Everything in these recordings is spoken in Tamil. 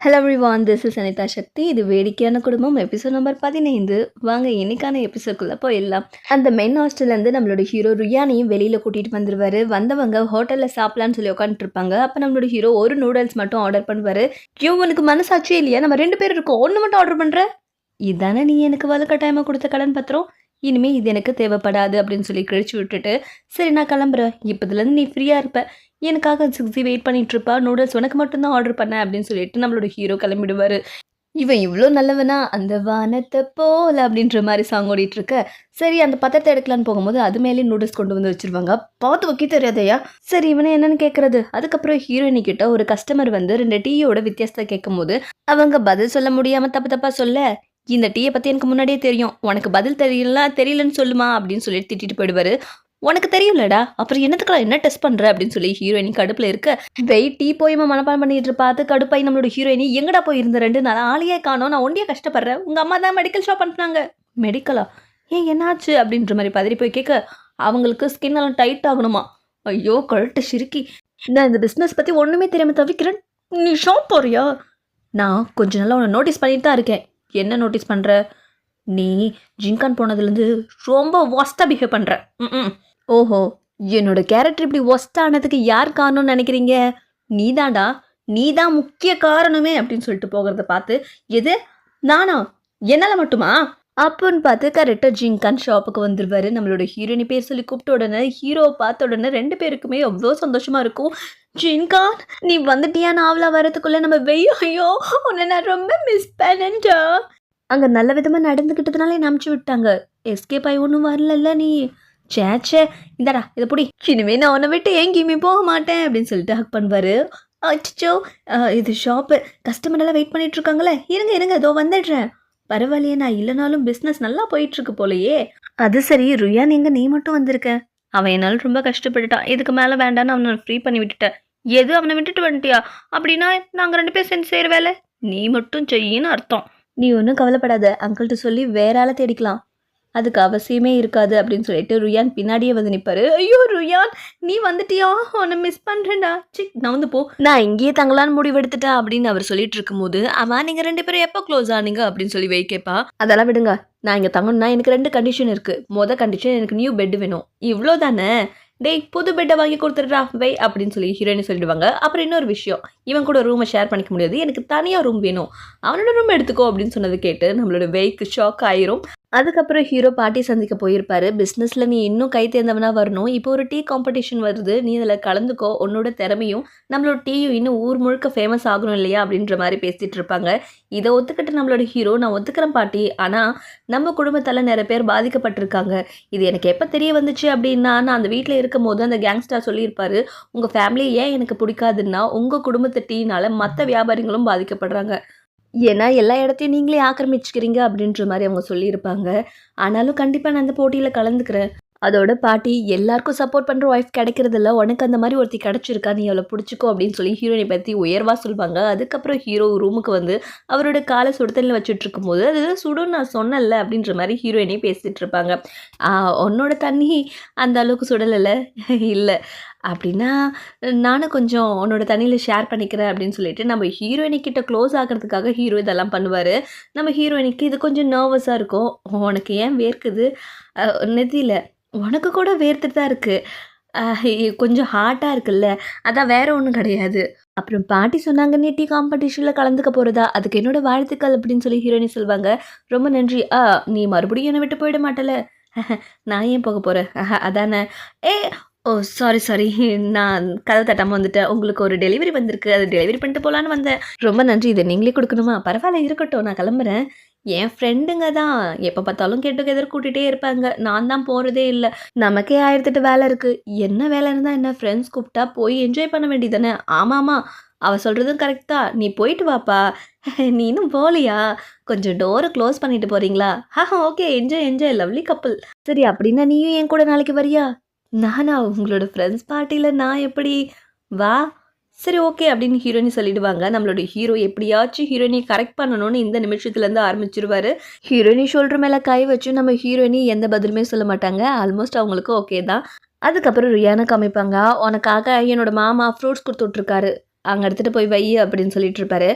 Hello everyone, this is Anitha Sakthi. இது வேடிக்கையான குடும்பம் எபிசோட் நம்பர் 15. வாங்க இன்னைக்கான எபிசோட்குள்ளே போயிடலாம். அந்த மெயின் ஹாஸ்டல்லேருந்து நம்மளோட ஹீரோ ருயானையும் வெளியில் கூட்டிகிட்டு வந்துடுவார். வந்தவங்க ஹோட்டலில் சாப்பிட்லான்னு சொல்லி உட்காந்துருப்பாங்க. அப்போ நம்மளோட ஹீரோ ஒரு நூடுல்ஸ் மட்டும் ஆர்டர் பண்ணுவார். உனக்கு மனசாட்சியே இல்லையா? நம்ம 2 பேர் இருக்கோம், ஒன்று மட்டும் ஆர்டர் பண்ணுற. இதானே நீ எனக்கு வலுக்கட்டாயமாக கொடுத்த கடன் பத்திரம், இனிமேல் இது எனக்கு தேவைப்படாது அப்படின்னு சொல்லி கழிச்சு விட்டுட்டு, சரி நான் கிளம்புறேன், இப்போதுலேருந்து நீ ஃப்ரீயாக இருப்ப, எனக்காக 6 வெயிட் பண்ணிகிட்ருப்பா, நூடுல்ஸ் உனக்கு மட்டும்தான் ஆர்டர் பண்ணேன் அப்படின்னு சொல்லிட்டு நம்மளோட ஹீரோ கிளம்பிடுவார். இவன் இவ்வளோ நல்லவனா, அந்த வானத்தை போல அப்படின்ற மாதிரி சாங் ஓடிட்டுருக்க. சரி அந்த பத்திரத்தை எடுக்கலான்னு போகும்போது அது மேலே நூடுல்ஸ் கொண்டு வந்து வச்சுருவாங்க. பார்த்து வைக்க தெரியாதையா? சரி இவனை என்னன்னு கேட்குறது. அதுக்கப்புறம் ஹீரோயினி கிட்ட ஒரு கஸ்டமர் வந்து 2 டீயோட வித்தியாசத்தை கேட்கும் போது அவங்க பதில் சொல்ல முடியாமல் தப்பாக சொல்ல, இந்த டீயை பற்றி எனக்கு முன்னாடியே தெரியும், உனக்கு பதில் தெரியலன்னு சொல்லுமா அப்படின்னு சொல்லிட்டு திட்டிட்டு போயிடுவாரு. உனக்கு தெரியும்லடா, அப்புறம் என்னத்துக்குலாம் என்ன டெஸ்ட் பண்ணுற அப்படின்னு சொல்லி ஹீரோயினி கடுப்பில் இருக்க, வெயிட் டீ போயமா மனப்பாடம் பண்ணிட்டு பார்த்து கடுப்பாய் நம்மளோட ஹீரோயினி எங்கடா போயிருந்த 2 நாள் ஆளையே காணோம், நான் ஒண்டியே கஷ்டப்படுறேன், உங்கள் அம்மா தான் மெடிக்கல் ஷாப் அனுப்புனாங்க. மெடிக்கலா? ஏன் என்னாச்சு அப்படின்ற மாதிரி பதறி போய் கேட்க, அவங்களுக்கு ஸ்கின் எல்லாம் டைட் ஆகணுமா. ஐயோ கழுட்டு சிரிக்கி, நான் இந்த பிஸ்னஸ் பற்றி ஒன்றுமே தெரியாமல் தவிக்கிறேன், நீ ஷாப் போறியா? நான் கொஞ்ச நாளாக உன்னை நோட்டீஸ் பண்ணிட்டு தான் இருக்கேன். என்ன நோட்டீஸ் பண்ணுற? நீ ஜிங்கான் போனதுலேருந்து ரொம்ப ஒஸ்ட்டாக பிஹேவ் பண்ணுற. ஓஹோ, என்னோட கேரக்டர் இப்படி ஒஸ்ட்டானதுக்கு யார் காரணம்னு நினைக்கிறீங்க? நீதான்டா, நீதான் முக்கிய காரணமே அப்படின்னு சொல்லிட்டு போகிறத பார்த்து, எது நானா? என்னால் மட்டுமா அப்படின்னு பார்த்து கரெக்டாக ஜிங்கான் ஷாப்புக்கு வந்துடுவார். நம்மளோட ஹீரோயினி பேர் சொல்லி கூப்பிட்ட உடனே ஹீரோவை பார்த்த உடனே 2 பேருக்குமே அவ்வளோ சந்தோஷமாக இருக்கும். ஜின்கான் நீ வந்துட்டியா? நாவலாக வரதுக்குள்ளே நம்ம ஐயோ உன்னை நான் ரொம்ப மிஸ் பண்ணேன்டா. அங்கே நல்ல விதமாக நடந்துக்கிட்டதுனால என்ன அமுச்சு விட்டாங்க, எஸ்கேப் ஆகி ஒன்றும் வரலல்ல நீ. சேச்சே இந்தாடா இதை பிடி, இனிமே நான் உன்னை விட்டு எங்கேயுமே போக மாட்டேன் அப்படின்னு சொல்லிட்டு ஹக் பண்ணுவார். அச்சோ இது ஷாப்பு, கஸ்டமர் எல்லாம் வெயிட் பண்ணிட்டு இருக்காங்களே, இருங்க இதோ வந்துடுறேன். பரவாயில்லையே, நான் இல்லைனாலும் பிஸ்னஸ் நல்லா போயிட்டுருக்கு போலையே. அது சரி ருயா, நீ மட்டும் வந்திருக்க. அவன் என்னால் ரொம்ப கஷ்டப்பட்டுட்டான், இதுக்கு மேலே வேண்டான்னு அவனை ஃப்ரீ பண்ணி விட்டுட்டேன். எது அவனை விட்டுட்டு வந்துட்டியா? அப்படின்னா நாங்கள் 2 பேர் சேர்ந்து செய்கிற வேலை நீ மட்டும் செய்யின்னு அர்த்தம். நீ ஒன்றும் கவலைப்படாத, அங்கிள்கிட்ட சொல்லி வேற ஆளை தேடிக்கலாம், அதுக்கு அவசியமே இருக்காது அப்படின்னு சொல்லிட்டு ருயான் பின்னாடியே வந்து நிற்பாரு. ஐயோ ருயான் நீ வந்துட்டியா? உன்னை மிஸ் பண்ணுறேன்டா. நான் வந்து போ, நான் இங்கேயே தங்கலான்னு முடிவெடுத்துட்டேன் அப்படின்னு அவர் சொல்லிட்டு இருக்கும்போது, ஆமாம் நீங்கள் 2 பேரும் எப்போ க்ளோஸ் ஆனீங்க அப்படின்னு சொல்லி கேட்பா. அதெல்லாம் விடுங்க, நான் இங்கே தங்கணும்னா எனக்கு 2 கண்டிஷன் இருக்குது. மொதல் கண்டிஷன், எனக்கு நியூ பெட் வேணும். இவ்வளோ தானே? டேய் புது பெட்டை வாங்கி கொடுத்துட்றா வை அப்படின்னு சொல்லி ஹீரோயினி சொல்லிடுவாங்க. அப்புறம் இன்னொரு விஷயம், இவன் கூட ரூமை ஷேர் பண்ணிக்க முடியாது, எனக்கு தனியாக ரூம் வேணும், அவனோட ரூம் எடுத்துக்கோ அப்படின்னு சொன்னது கேட்டு நம்மளோட வெய்க்கு ஷாக் ஆயிரும். அதுக்கப்புறம் ஹீரோ பாட்டி சந்திக்க போயிருப்பாரு. பிஸ்னஸில் நீ இன்னும் கை தேர்ந்தவனா வரணும், இப்போ ஒரு டீ காம்படிஷன் வருது, நீ அதில் கலந்துக்கோ, உன்னோட திறமையும் நம்மளோட டீயும் இன்னும் ஊர் முழுக்க ஃபேமஸ் ஆகணும் இல்லையா அப்படின்ற மாதிரி பேசிகிட்டு இருப்பாங்க. இதை ஒத்துக்கிட்டு நம்மளோட ஹீரோ, நான் ஒத்துக்கிறேன் பாட்டி, ஆனால் நம்ம குடும்பத்தால் நிறைய பேர் பாதிக்கப்பட்டிருக்காங்க, இது எனக்கு எப்போ தெரிய வந்துச்சு அப்படின்னா, நான் அந்த வீட்டில் இருக்கும் போது அந்த கேங்ஸ்டர் சொல்லியிருப்பாரு, உங்கள் ஃபேமிலியை ஏன் எனக்கு பிடிக்காதுன்னா உங்கள் குடும்பத்து டீனால் மற்ற வியாபாரிகளும் பாதிக்கப்படுறாங்க, ஏன்னா எல்லா இடத்தையும் நீங்களே ஆக்கிரமிச்சுக்கிறீங்க அப்படின்ற மாதிரி அவங்க சொல்லியிருப்பாங்க. ஆனாலும் கண்டிப்பாக நான் அந்த போட்டியில் கலந்துக்கிறேன். அதோட பாட்டி, எல்லாருக்கும் சப்போர்ட் பண்ணுற ஒய்ஃப் கிடைக்கிறதில்ல, உனக்கு அந்த மாதிரி ஒருத்தி கிடச்சிருக்கா, நீ அவளை பிடிச்சிக்கோ அப்படின்னு சொல்லி ஹீரோயினை பற்றி உயர்வாக சொல்லுவாங்க. அதுக்கப்புறம் ஹீரோ ரூமுக்கு வந்து அவரோட காலை சுடுதண்ணில் வச்சுட்டு இருக்கும்போது, அது சுடுன்னு நான் சொன்னல அப்படின்ற மாதிரி ஹீரோயினே பேசிகிட்டு இருப்பாங்க. உன்னோட தண்ணி அந்த அளவுக்கு சுடலை இல்லை அப்படின்னா நானும் கொஞ்சம் உன்னோட தண்ணியில் ஷேர் பண்ணிக்கிறேன் அப்படின்னு சொல்லிட்டு நம்ம ஹீரோயினிக்கிட்ட க்ளோஸ் ஆகிறதுக்காக ஹீரோ இதெல்லாம் பண்ணுவார். நம்ம ஹீரோயினிக்கு இது கொஞ்சம் நர்வஸாக இருக்கும். உனக்கு ஏன் வேர்க்குது? நெத்தியில் உனக்கு கூட வேர்த்துட்டு தான் இருக்குது, கொஞ்சம் ஹார்ட்டாக இருக்குல்ல, அதான் வேற ஒன்றும் கிடையாது. அப்புறம் பாட்டி சொன்னாங்க நீ டீ காம்படிஷனில் கலந்துக்க போகிறதா, அதுக்கு என்னோட வாழ்த்துக்கள் அப்படின்னு சொல்லி ஹீரோயினி சொல்லுவாங்க. ரொம்ப நன்றி. நீ மறுபடியும் என்னை விட்டு போயிட மாட்டல? நான் ஏன் போக போகிறேன், அதானே? ஓ சாரி, நான் கதவை தட்டாமல் வந்துட்டேன், உங்களுக்கு ஒரு டெலிவரி வந்திருக்கு, அது டெலிவரி பண்ணிட்டு போகலான்னு வந்தேன். ரொம்ப நன்றி, இதை நீங்களே கொடுக்கணுமா? பரவாயில்ல இருக்கட்டும், நான் கிளம்புறேன். என் ஃப்ரெண்டுங்க தான் எப்போ பார்த்தாலும் கெட்டுகெதர் கூட்டிகிட்டே இருப்பாங்க, நான் தான் போகிறதே இல்லை, நமக்கே 1008 வேலை இருக்குது. என்ன வேலை இருந்தால் என்ன, ஃப்ரெண்ட்ஸ் கூப்பிட்டா போய் என்ஜாய் பண்ண வேண்டியதானே? ஆமாம்மா அவள் சொல்கிறதும் கரெக்ட் தான், நீ போயிட்டு வாப்பா. நீ இன்னும் போகலையா? கொஞ்சம் டோரை க்ளோஸ் பண்ணிட்டு போகிறீங்களா? Okay, enjoy lovely couple. சரி அப்படின்னா நீயும் என் கூட நாளைக்கு வரியா? நானா? உங்களோட ஃப்ரெண்ட்ஸ் பார்ட்டியில் நான் எப்படி? வா. சரி ஓகே அப்படின்னு ஹீரோயினி சொல்லிடுவாங்க. நம்மளோட ஹீரோ எப்படியாச்சும் ஹீரோயினை கரெக்ட் பண்ணணும்னு இந்த நிமிஷத்துலேருந்து ஆரம்பிச்சிருவாரு. ஹீரோயினி ஷோல்டர் மேலே கை வச்சு நம்ம ஹீரோயினி எந்த பதிலுமே சொல்ல மாட்டாங்க. ஆல்மோஸ்ட் அவங்களுக்கு ஓகே தான். அதுக்கப்புறம் ரியானை காமிப்பாங்க. உனக்காக என்னோட மாமா ஃப்ரூட்ஸ் கொடுத்துட்ருக்காரு, அங்கே எடுத்துகிட்டு போய் வை அப்படின்னு சொல்லிட்டு இருப்பாரு.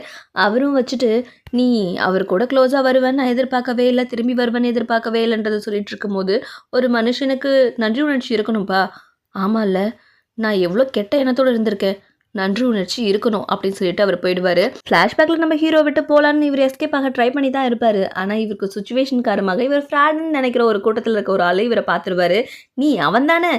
அவரும் வச்சுட்டு, நீ அவர் கூட க்ளோஸாக வருவேன்னு நான் எதிர்பார்க்கவே இல்லை, திரும்பி வருவேன்னு எதிர்பார்க்கவே இல்லைன்றதை சொல்லிட்டு இருக்கும்போது, ஒரு மனுஷனுக்கு நன்றி உணர்ச்சி இருக்கணும்ப்பா. ஆமாம்ல, நான் எவ்வளோ கெட்ட எண்ணத்தோடு இருந்திருக்கேன், நன்றி உணர்ச்சி இருக்கணும் அப்படின்னு சொல்லிட்டு அவர் போயிடுவார். ஃப்ளாஷ்பேக்கில் நம்ம ஹீரோ விட்டு போகலான்னு இவர் எஸ்கேப் ஆக ட்ரை பண்ணி தான் இருப்பார். ஆனால் இவருக்கு சுச்சுவேஷன் காரணமாக இவர் ஃப்ராடுன்னு நினைக்கிற ஒரு கூட்டத்தில் இருக்க ஒரு ஆள் இவரை பார்த்துருவாரு. நீ அவன் தானே?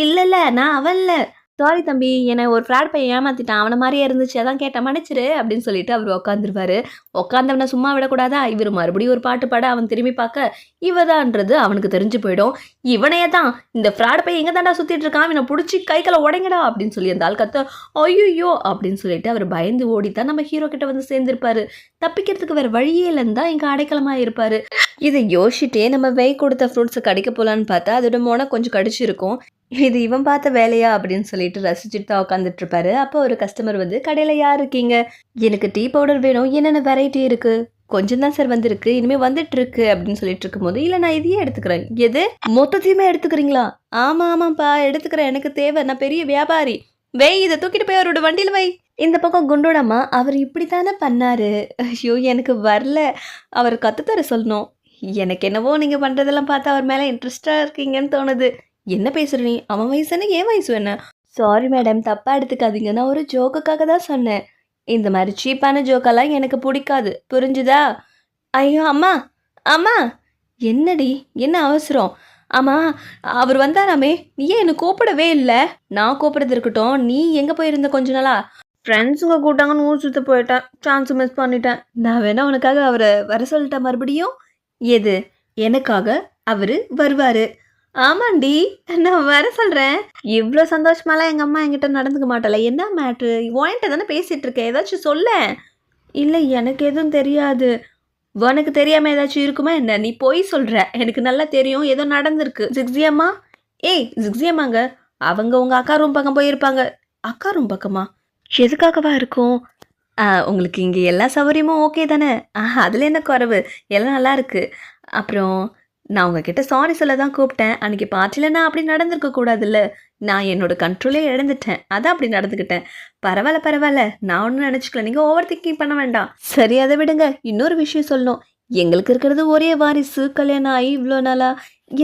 இல்லை நான் அவன் இல்லை, சாரி தம்பி, என்னை ஒரு ஃப்ராட் பையன் ஏமாற்றிட்டான், அவனை மாதிரியே இருந்துச்சு, அதான் கேட்டேன், மன்னிச்சிரு அப்படின்னு சொல்லிட்டு அவர் உட்காந்துருவாரு. உட்காந்தவனை சும்மா விடக்கூடாதா? இவர் மறுபடியும் ஒரு பாட்டு பாட அவன் திரும்பி பார்க்க இவதான்றது அவனுக்கு தெரிஞ்சு போயிடும். இவனையே தான், இந்த ஃப்ராட் பையன் எங்கே தாண்டா சுற்றிட்டு இருக்கான், இவனை பிடிச்சி கைகளை உடைங்கடா அப்படின்னு சொல்லி அந்த ஆள் கத்த, ஐயோ அப்படின்னு சொல்லிட்டு அவர் பயந்து ஓடித்தான் நம்ம ஹீரோ கிட்ட வந்து சேர்ந்துருப்பாரு. தப்பிக்கிறதுக்கு வேறு வழியே இல்லைன்னு தான் இங்கே அடைக்கலமாக இருப்பார். இதை யோசிச்சுட்டே நம்ம வெய் கொடுத்த ஃப்ரூட்ஸை கடிக்க போகலான்னு பார்த்தா அதோட மோனை கொஞ்சம் கடிச்சிருக்கும். இது இவன் பார்த்த வேலையா அப்படின்னு சொல்லிட்டு ரசிச்சுட்டு தான் உட்காந்துட்டு இருப்பாரு. அப்போ ஒரு கஸ்டமர் வந்து, கடையில் யார் இருக்கீங்க, எனக்கு டீ பவுடர் வேணும், என்னென்ன வெரைட்டி இருக்குது, கொஞ்சம் தான் சார் வந்திருக்கு, இனிமேல் வந்துட்டு இருக்கு அப்படின்னு சொல்லிட்டு இருக்கும்போது, இல்லை நான் இதையே எடுத்துக்கிறேன். எது, மொத்தத்தையுமே எடுத்துக்கிறீங்களா? ஆமாப்பா எடுத்துக்கிறேன், எனக்கு தேவை, நான் பெரிய வியாபாரி. வை, இதை தூக்கிட்டு போய் அவரோட வண்டியில் வை. இந்த பக்கம் குண்டோடம்மா, அவர் இப்படி தானே பண்ணாரு, ஐயோ எனக்கு வரல, அவர் கற்றுத்தர சொல்லணும். எனக்கு என்னவோ நீங்கள் பண்ணுறதெல்லாம் பார்த்தா அவர் மேலே இன்ட்ரெஸ்டாக இருக்கீங்கன்னு தோணுது. என்ன பேசுகிற நீ, அவன் வயசு என்ன, என் வயசு என்ன? சாரி மேடம், தப்பாக எடுத்துக்காதீங்க, நான் ஒரு ஜோக்குக்காக தான் சொன்னேன். இந்த மாதிரி சீப்பான ஜோக்கெல்லாம் எனக்கு பிடிக்காது, புரிஞ்சுதா? ஐயோ அம்மா அம்மா, என்னடி, என்ன அவசரம்? ஆமாம், அவர் வந்தாராமே, நீ ஏன் என்னை கூப்பிடவே இல்லை? நான் கூப்பிடுறது இருக்கட்டும், நீ எங்கே போயிருந்த கொஞ்ச நாளா? ஃப்ரெண்ட்ஸுங்க கூட்டாங்கன்னு ஊர் சுற்ற போயிட்டேன், சான்ஸ் மிஸ் பண்ணிட்டேன். நான் வேணா உனக்காக அவரை வர சொல்லிட்டேன் மறுபடியும். எது, எனக்காக அவர் வருவார்? ஆமாண்டி, நான் வர சொல்கிறேன். இவ்வளோ சந்தோஷமாலாம் எங்கள் அம்மா என்கிட்ட நடந்துக்க மாட்டல. என்ன மேட்ரு, உன்கிட்ட தானே பேசிகிட்டு இருக்கேன், ஏதாச்சும் சொல்ல. இல்லை எனக்கு எதுவும் தெரியாது. உனக்கு தெரியாமல் ஏதாச்சும் இருக்குமா என்ன? நீ போய் சொல்கிற, எனக்கு நல்லா தெரியும், ஏதோ நடந்திருக்கு. ஜிக்ஸியம்மா, ஏய் ஜிக்ஸியம்மாங்க, அவங்க உங்கள் அக்கா ரூம் பக்கம் போயிருப்பாங்க. அக்கா ரூம் பக்கமா? எதுக்காகவா இருக்கும்? உங்களுக்கு இங்கே எல்லா சௌகரியமும் ஓகே தானே? அதில் என்ன குறைவு, எல்லாம் நல்லா இருக்குது. அப்புறம் நான் உங்ககிட்ட சாரி சொல்ல தான் கூப்பிட்டேன். அன்றைக்கி பார்ட்டியில் நான் அப்படி நடந்திருக்க கூடாதுல்ல, நான் என்னோட கண்ட்ரோலே இழந்துட்டேன், அதான் அப்படி நடந்துக்கிட்டேன். பரவாயில்ல, நான் ஒன்றும் நினச்சிக்கல, நீங்கள் ஓவர் திங்கிங் பண்ண வேண்டாம். சரி, அதை விடுங்க. இன்னொரு விஷயம் சொல்லணும், எங்களுக்கு இருக்கிறது ஒரே வாரிசு, கல்யாணம் ஆகி இவ்வளோ நாளா.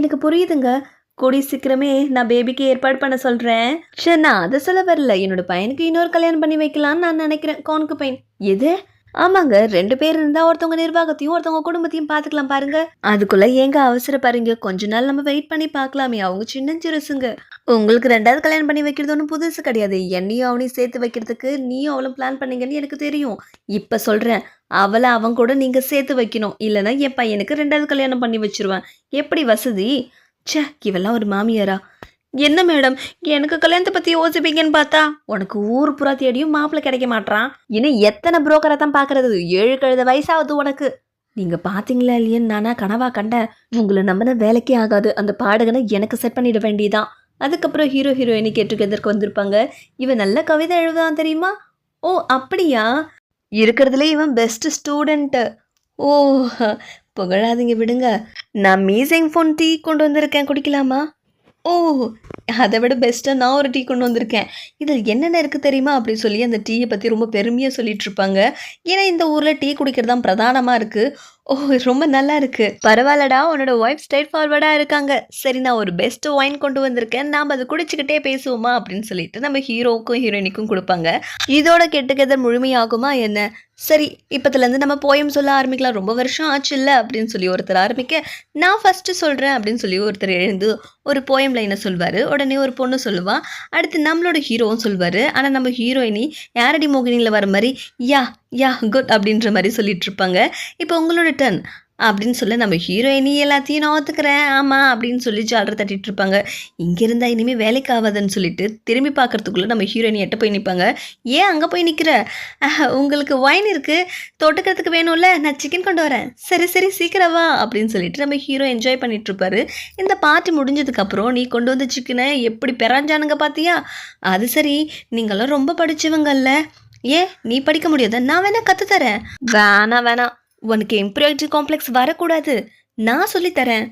எனக்கு புரியுதுங்க, கூடி சீக்கிரமே நான் பேபிக்கு ஏற்பாடு பண்ண சொல்கிறேன். சரி, நான் அதை சொல்ல வரல, என்னோட பையனுக்கு இன்னொரு கல்யாணம் பண்ணி வைக்கலான்னு நான் நினைக்கிறேன். கோனுக்கு பையன் எது? ஆமாங்க, 2 பேர் இருந்தால் ஒருத்தவங்க நிர்வாகத்தையும் ஒருத்தவங்க குடும்பத்தையும் பார்த்துக்கலாம் பாருங்க. அதுக்குள்ளே ஏங்க அவசரப்பாருங்க, கொஞ்ச நாள் நம்ம வெயிட் பண்ணி பார்க்கலாமே, அவங்க சின்னஞ்சிறுசுங்க. உங்களுக்கு 2வது கல்யாணம் பண்ணி வைக்கிறது ஒன்றும் புதுசு கிடையாது. என்னையும் அவனையும் சேர்த்து வைக்கிறதுக்கு நீயும் அவளும் பிளான் பண்ணீங்கன்னு எனக்கு தெரியும். இப்போ சொல்கிறேன், அவளை அவன் கூட நீங்கள் சேர்த்து வைக்கணும், இல்லைன்னா என் பையனுக்கு 2வது கல்யாணம் பண்ணி வச்சிருவேன். எப்படி வசதி? ச்சே, இவெல்லாம் ஒரு மாமியாரா? என்ன மேடம், எனக்கு கல்யாணத்தை பற்றி யோசிப்பீங்கன்னு பார்த்தா உனக்கு ஊர் புறா தேடியும் மாப்பிள்ளை கிடைக்க மாட்டான். இன்னும் எத்தனை புரோக்கரை தான் பார்க்கறது, 7 கழுத வயசாகுது உனக்கு. நீங்கள் பார்த்தீங்களா இல்லையன்னு நானா கனவா கண்டேன். உங்களை நம்பின வேலைக்கே ஆகாது, அந்த பாடகனை எனக்கு செட் பண்ணிட வேண்டியதான். அதுக்கப்புறம் ஹீரோயினி கேட்டுக்கிறதுக்கு வந்திருப்பாங்க. இவன் நல்ல கவிதை எழுதுதான் தெரியுமா? ஓ அப்படியா? இருக்கிறதுலே இவன் பெஸ்ட் ஸ்டூடெண்ட்டு. ஓ புகழாதீங்க விடுங்க. நான் மீசிங் ஃபோன் டீ கொண்டு வந்திருக்கேன், குடிக்கலாமா? ஓ அதை விட பெஸ்ட்டாக நான் ஒரு டீ கொண்டு வந்திருக்கேன், இதில் என்னென்ன இருக்குது தெரியுமா அப்படின்னு சொல்லி அந்த டீயை பற்றி ரொம்ப பெருமையாக சொல்லிட்டு இருப்பாங்க. ஏன்னா இந்த ஊரில் டீ குடிக்கிறது தான் பிரதானமாக இருக்குது. ஓ ரொம்ப நல்லா இருக்குது, பரவாயில்லடா, உன்னோட ஒய்ஃப் ஸ்ட்ரைட் ஃபார்வர்டாக இருக்காங்க. சரி, நான் ஒரு பெஸ்ட் ஒயின் கொண்டு வந்திருக்கேன், நாம் அதை குடிச்சிக்கிட்டே பேசுவோமா அப்படின்னு சொல்லிட்டு நம்ம ஹீரோவுக்கும் ஹீரோயினிக்கும் கொடுப்பாங்க. இதோட கெட்டுக்கதை முழுமையாகுமா என்ன? சரி, இப்போத்துலேருந்து நம்ம போயம் சொல்ல ஆரம்பிக்கலாம், ரொம்ப வருஷம் ஆச்சு இல்லை அப்படின்னு சொல்லி ஒருத்தர் ஆரம்பிக்க, நான் ஃபஸ்ட்டு சொல்கிறேன் அப்படின்னு சொல்லி ஒருத்தர் எழுந்து ஒரு போயம் லைனை சொல்வார். உடனே ஒரு பொண்ணு சொல்லுவாள், அடுத்து நம்மளோட ஹீரோவும் சொல்வார். ஆனால் நம்ம ஹீரோயினி யாரடி மோகினியில் வர மாதிரி யா குட் அப்படின்ற மாதிரி சொல்லிட்டு இருப்பாங்க. இப்போ உங்களோட டர்ன் அப்படின்னு சொல்ல நம்ம ஹீரோயினி எல்லாத்தையும் நான் ஒத்துக்கிறேன் ஆமாம் அப்படின்னு சொல்லி ஜாலரை தட்டிட்டு இருப்பாங்க. இங்கே இருந்தால் இனிமேல் வேலைக்கு ஆகாதுன்னு சொல்லிட்டு திரும்பி பார்க்குறதுக்குள்ளே நம்ம ஹீரோயினி எட்ட போய் நிற்பாங்க. ஏன் அங்கே போய் நிற்கிற? உங்களுக்கு ஒயின் இருக்குது, தொட்டுக்கிறதுக்கு வேணும்ல, நான் சிக்கன் கொண்டு வரேன். சரி சீக்கிரம் வா அப்படின்னு சொல்லிட்டு நம்ம ஹீரோ என்ஜாய் பண்ணிட்டு இருப்பாரு. இந்த பார்ட்டி முடிஞ்சதுக்கப்புறம், நீ கொண்டு வந்த சிக்கனை எப்படி பெறாஞ்சானுங்க பார்த்தியா? அது சரி, நீங்களாம் ரொம்ப படிச்சவங்கல்ல, ஏன் நீ படிக்க முடியாத? நான் வேணா கற்றுத்தரேன். வேணாம் உனக்கு இம்பீரியாரிட்டி காம்ப்ளெக்ஸ் வரக்கூடாது, நான் சொல்லித்தரேன்.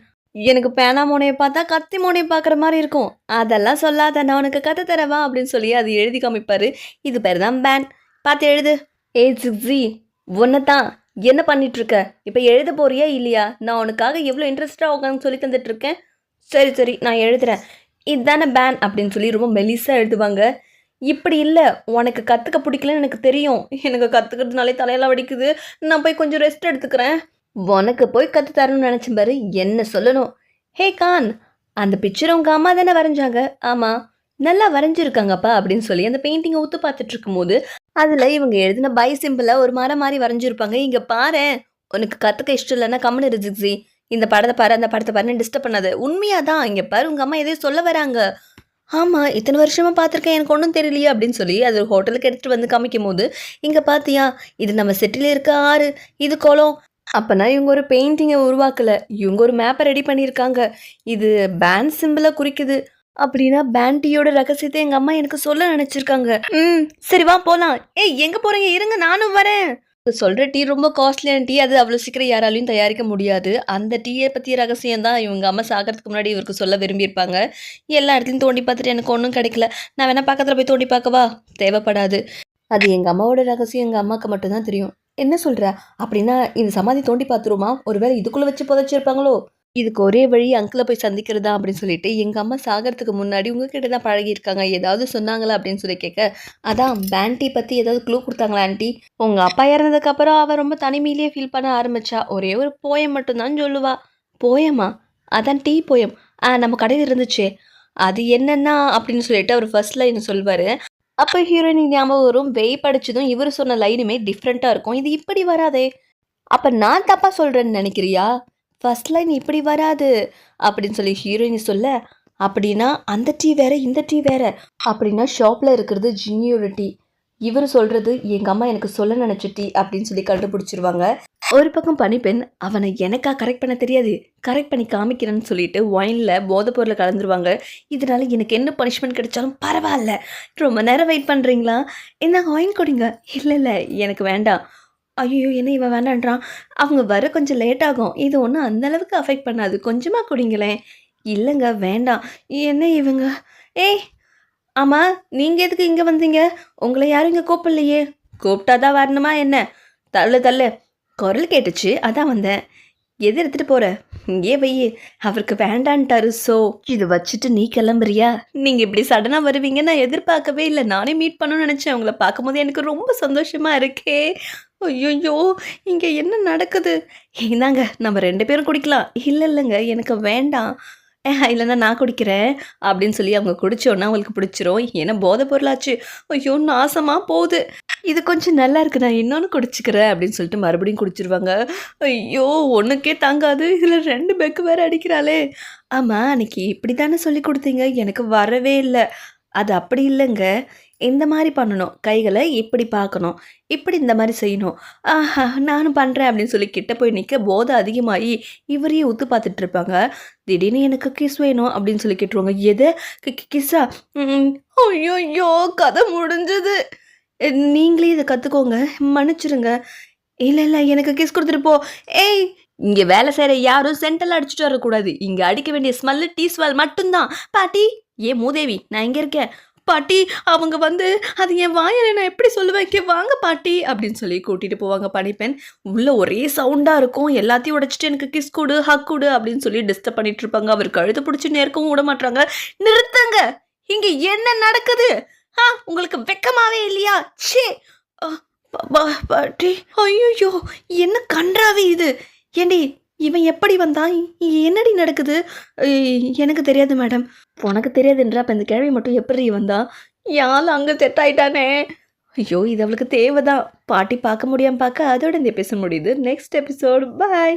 எனக்கு பேனா மோனைய பார்த்தா கத்தி மோனைய பார்க்குற மாரி இருக்கும். அதெல்லாம் சொல்லாத நான் உனக்கு கத்து தரவா அப்படின்னு சொல்லி அது எழுதி காமிப்பாரு. இது பேரு தான் பேன். பார்த்து எழுது. ஏய் ஜிக்ஸி உன்ன தான். என்ன பண்ணிட்டு இருக்க? இப்ப எழுத போறியா இல்லையா? நான் உனக்காக எவ்வளோ இன்ட்ரெஸ்ட்டா உட்காந்து சொல்லி தந்துட்டு இருக்கேன். சரி, சரி நான் எழுதுறேன். இதானே பேன் அப்படின்னு சொல்லி ரொம்ப மெலிசா எழுதுவாங்க. இப்படி இல்ல. உனக்கு கத்துக்க பிடிக்கலன்னு எனக்கு தெரியும். எனக்கு கத்துக்கிறதுனாலே தலையெல்லாம் வலிக்குது. நான் போய் கொஞ்சம் ரெஸ்ட் எடுத்துக்கிறேன். உனக்கு போய் கத்து தரணும்னு நினைச்சேன் பாரு. என்ன சொல்லணும்? ஹே கான், அந்த பிக்சர் உங்க அம்மா தானே வரைஞ்சாங்க? ஆமா. நல்லா வரைஞ்சிருக்காங்கப்பா அப்படின்னு சொல்லி அந்த பெயிண்டிங்கை உத்து பார்த்துட்டு இருக்கும்போது அதுல இவங்க எழுதின பை சிம்பிளா ஒரு மரம் மாதிரி வரைஞ்சிருப்பாங்க. இங்க பாரேன். உனக்கு கத்துக்க இஷ்டம் இல்லைன்னா கம்முனு இரு ஜிக்ஸி. இந்த படத்தை பாரு அந்த படத்தை பாருன்னு டிஸ்டர்ப் பண்ணாத. உண்மையாதான். இங்க பாரு உங்க அம்மா எதையும் சொல்ல வராங்க. ஆமா இத்தனை வருஷமா பார்த்துருக்கேன் எனக்கு ஒன்றும் தெரியலையே அப்படின்னு சொல்லி அது ஒரு ஹோட்டலுக்கு எடுத்துட்டு வந்து காமிக்கும் போது இங்க பாத்தியா இது நம்ம செட்டில் இருக்க ஆறு, இது குளம். அப்பனா இவங்க ஒரு பெயிண்டிங்கை உருவாக்கல. இவங்க ஒரு மேப்பை ரெடி பண்ணியிருக்காங்க. இது பேண்ட் சிம்பிளை குறிக்குது. அப்படின்னா பேண்ட் டீயோட ரகசியத்தை எங்க அம்மா எனக்கு சொல்ல நினைச்சிருக்காங்க. சரி வா போலாம். ஏய் எங்க போறீங்க? இருங்க நானும் வரேன். சொல்ற டீ ரொம்ப காஸ்ட்லியான டீ. அது அவ்வளோ சீக்கிரம் யாராலையும் தயாரிக்க முடியாது. அந்த டீயை பற்றிய ரகசியம் தான் இவங்க அம்மா சாகிறதுக்கு முன்னாடி இவருக்கு சொல்ல விரும்பியிருப்பாங்க. எல்லா இடத்துலையும் தோண்டி பார்த்துட்டு எனக்கு ஒன்றும் கிடைக்கல. நான் வேணா பக்கத்தில் போய் தோண்டி பார்க்கவா? தேவைப்படாது. அது எங்கள் அம்மாவோட ரகசியம் எங்கள் அம்மாவுக்கு மட்டும்தான் தெரியும். என்ன சொல்கிற? அப்படின்னா இந்த சமாதி தோண்டி பார்த்துருமா? ஒருவேளை இதுக்குள்ளே வச்சு புதைச்சிருப்பாங்களோ? இதுக்கு ஒரே வழி அங்கிளை போய் சந்திக்கிறதா அப்படின்னு சொல்லிட்டு எங்கள் அம்மா சாகிறதுக்கு முன்னாடி உங்ககிட்ட தான் பழகியிருக்காங்க. ஏதாவது சொன்னாங்களா அப்படின்னு சொல்லி கேட்க, அதான் பேண்டி பற்றி ஏதாவது க்ளூ கொடுத்தாங்களா ஆண்டி? உங்கள் அப்பா இறந்ததுக்கப்புறம் அவள் ரொம்ப தனிமையிலேயே ஃபீல் பண்ண ஆரம்பிச்சா. ஒரே ஒரு போயம் மட்டும்தான் சொல்லுவா. போயமா? அதான் டீ போயம். நம்ம கடையில் இருந்துச்சே அது என்னன்னா அப்படின்னு சொல்லிட்டு அவர் ஃபர்ஸ்ட் லைன் சொல்வார். அப்போ ஹீரோயின் ஞாபகம் வரும். வெய் படிச்சதும் இவர் சொன்ன லைனுமே டிஃப்ரெண்ட்டாக இருக்கும். இது இப்படி வராதே. அப்போ நான் தப்பாக சொல்கிறேன்னு நினைக்கிறியா? ஃபர்ஸ்ட் லைன் இப்படி வராது அப்படின்னு சொல்லி ஹீரோயினி சொல்ல, அப்படின்னா அந்த டீ வேற இந்த டீ வேற. அப்படின்னா ஷாப்பில் இருக்கிறது ஜின்னியோட டீ. இவர் சொல்கிறது எங்கள் அம்மா எனக்கு சொல்ல நினச்ச டீ அப்படின்னு சொல்லி கண்டுபிடிச்சிருவாங்க. ஒரு பக்கம் பனிப்பெண் அவனை எனக்கா கரெக்ட் பண்ண தெரியாது, கரெக்ட் பண்ணி காமிக்கிறேன்னு சொல்லிட்டு ஒயினில் போதைப் பொருளை கலந்துருவாங்க. இதனால எனக்கு என்ன பனிஷ்மெண்ட் கிடைச்சாலும் பரவாயில்ல. ரொம்ப நேரம் வெயிட் பண்ணுறீங்களா? என்ன ஒயின் குடிங்க. இல்லை இல்லை எனக்கு வேண்டாம். ஐயோ என்ன இவன் வேணான்றான். அவங்க வர கொஞ்சம் லேட் ஆகும். இது ஒன்றும் அந்தளவுக்கு அஃபெக்ட் பண்ணாது. கொஞ்சமாக குடிங்களேன். இல்லைங்க வேண்டாம். என்ன இவங்க? ஏய் ஆமாம் நீங்கள் எதுக்கு இங்கே வந்தீங்க? உங்களை யாரும் இங்கே கூப்பிடலையே. கூப்பிட்டா தான் வரணுமா என்ன? தள்ளு தள்ளு. குரல் கேட்டுச்சு அதான் வந்தேன். எது எடுத்துகிட்டு போகிற? இங்கே வையே. அவருக்கு வேண்டான்ட்டாரு. ஸோ இது வச்சுட்டு நீ கிளம்புறியா? நீங்கள் இப்படி சடனாக வருவீங்க நான் எதிர்பார்க்கவே இல்லை. நானே மீட் பண்ணணும்னு நினச்சேன். உங்களை பார்க்கும்போது எனக்கு ரொம்ப சந்தோஷமாக இருக்கே. ஐயோ இங்கே என்ன நடக்குது? இந்தாங்க நம்ம 2 பேரும் குடிக்கலாம். இல்லை இல்லைங்க எனக்கு வேண்டாம். இல்லைன்னா நான் குடிக்கிறேன் அப்படின்னு சொல்லி அவங்க குடித்தோன்னா அவங்களுக்கு பிடிச்சிரும். ஏன்னா போதை பொருளாச்சு. ஐயோ நாசமாக போகுது. இது கொஞ்சம் நல்லா இருக்கு நான் இன்னொன்று குடிச்சிக்கிறேன் அப்படின்னு சொல்லிட்டு மறுபடியும் குடிச்சிருவாங்க. ஐயோ ஒன்றுக்கே தாங்காது. இதில் 2 பெக்கு வேறு அடிக்கிறாளே. ஆமாம் அன்னைக்கு இப்படி தானே சொல்லி கொடுத்தீங்க. எனக்கு வரவே இல்லை. அது அப்படி இல்லைங்க. இந்த மாதிரி பண்ணணும். கைகளை இப்படி பார்க்கணும். இப்படி இந்த மாதிரி செய்யணும். ஆஹா நானும் பண்ணுறேன் அப்படின்னு சொல்லி கிட்ட போய் நிற்க போதை அதிகமாகி இவரையே உத்து பார்த்துட்டு இருப்பாங்க. திடீர்னு எனக்கு கிஸ் வேணும் அப்படின்னு சொல்லி கேட்டுருவாங்க. எது கிஸ்ஸா? ஐயோ கதை முடிஞ்சது. நீங்களே இதை கற்றுக்கோங்க. மன்னிச்சிருங்க. இல்லை இல்லை எனக்கு கிஸ் கொடுத்துட்டு போ. ஏய் இங்கே வேலை செய்கிற யாரும் சென்டெல்லாம் அடிச்சுட்டு வரக்கூடாது. இங்கே அடிக்க வேண்டிய ஸ்மெல்லு டீ ஸ்மெல் மட்டும்தான். பாட்டி ஏன் மூதேவி நான் இங்கே இருக்கேன். பாட்டி அவங்க வந்து அது என் வாயை நான் எப்படி சொல்லுவேன்? இங்கே வாங்க பாட்டி அப்படின்னு சொல்லி கூட்டிகிட்டு போவாங்க பனிப்பெண். உள்ளே ஒரே சவுண்டாக இருக்கும். எல்லாத்தையும் உடைச்சிட்டு எனக்கு கிஸ் கொடு ஹக் கொடு அப்படின்னு சொல்லி டிஸ்டர்ப் பண்ணிட்டு இருப்பாங்க. அவர் கழுத்து பிடிச்சி நேர்க்கவும் விட மாட்டாங்க. நிறுத்துங்க. இங்கே என்ன நடக்குது? உங்களுக்கு வெக்கமாவே இல்லையா? சே பாட்டி. ஐயோ என்ன கன்றாவே இது. ஏண்டி இவன் எப்படி வந்தான்? என்னடி நடக்குது? எனக்கு தெரியாது மேடம். உனக்கு தெரியாதுன்றா அப்போ இந்த கேள்வி மட்டும் எப்படி வந்தா? யாழ் அங்கே செட் ஆயிட்டானே. ஐயோ இது அவளுக்கு தேவைதான். பாட்டி பார்க்க முடியாமல் பார்க்க அதோட இந்த எபிசோட் முடியுது. நெக்ஸ்ட் எபிசோட் பாய்.